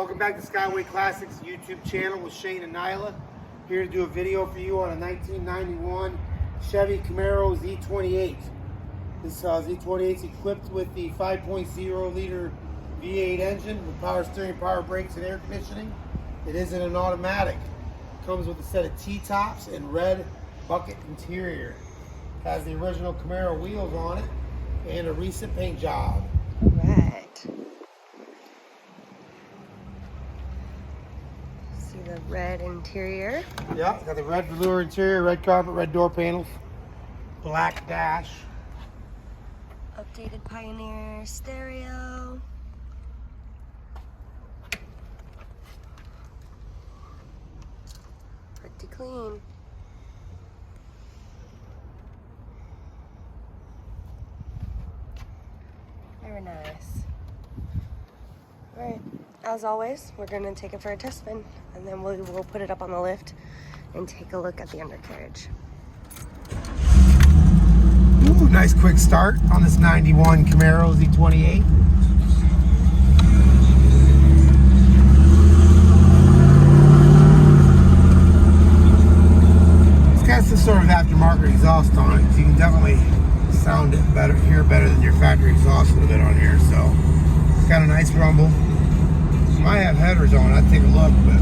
Welcome back to Skyway Classics YouTube channel with Shane and Nyla. Here to do a video for you on a 1991 Chevy Camaro Z28. This Z28 is equipped with the 5.0 liter V8 engine with power steering, power brakes, and air conditioning. It isn't an automatic. It comes with a set of T-tops and red bucket interior. Has the original Camaro wheels on it and a recent paint job. Right. See the red interior. Yeah, got the red velour interior, red carpet, red door panels, black dash. Updated Pioneer stereo. Pretty clean. Very nice. Alright, as always, we're going to take it for a test spin, and then we'll put it up on the lift and take a look at the undercarriage. Ooh, nice quick start on this 91 Camaro Z28. It's got some sort of aftermarket exhaust on it, so you can definitely sound it better, hear better than your factory exhaust a little bit on here. So it's got a nice rumble. Might have headers on. I'd take a look, but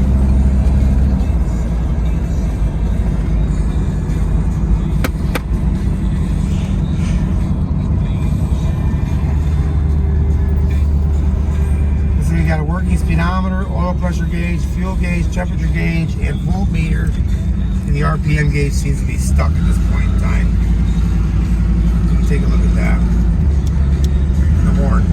so you got a working speedometer, oil pressure gauge, fuel gauge, temperature gauge, and voltmeter. And the RPM gauge seems to be stuck at this point in time. Take a look at that. And the horn.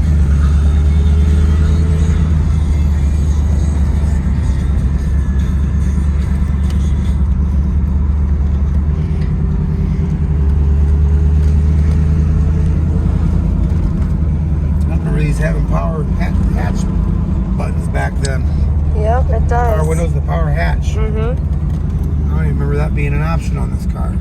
I remember these having power hatch buttons back then. Yep, it does. Power windows, the power hatch. Mm-hmm. I don't even remember that being an option on this car.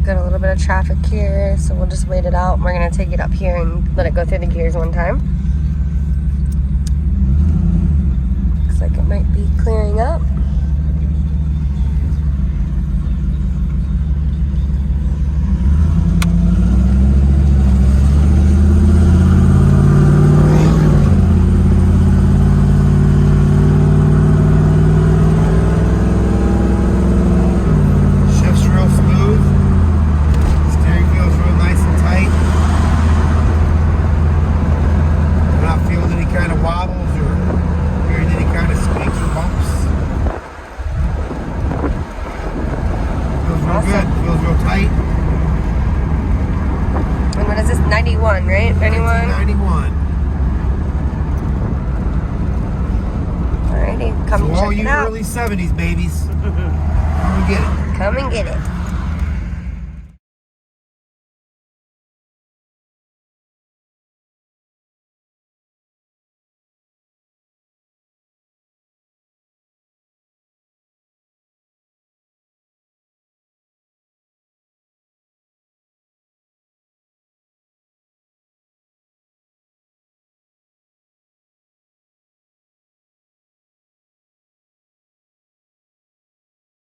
Got a little bit of traffic here, so we'll just wait it out. We're gonna take it up here and let it go through the gears one time. Looks like it might be clearing up. Good. Feels real tight. And what is this? 91, right? 91? 91. Alrighty, come So check all you it out. early 70s babies, come and get it. Come and get it.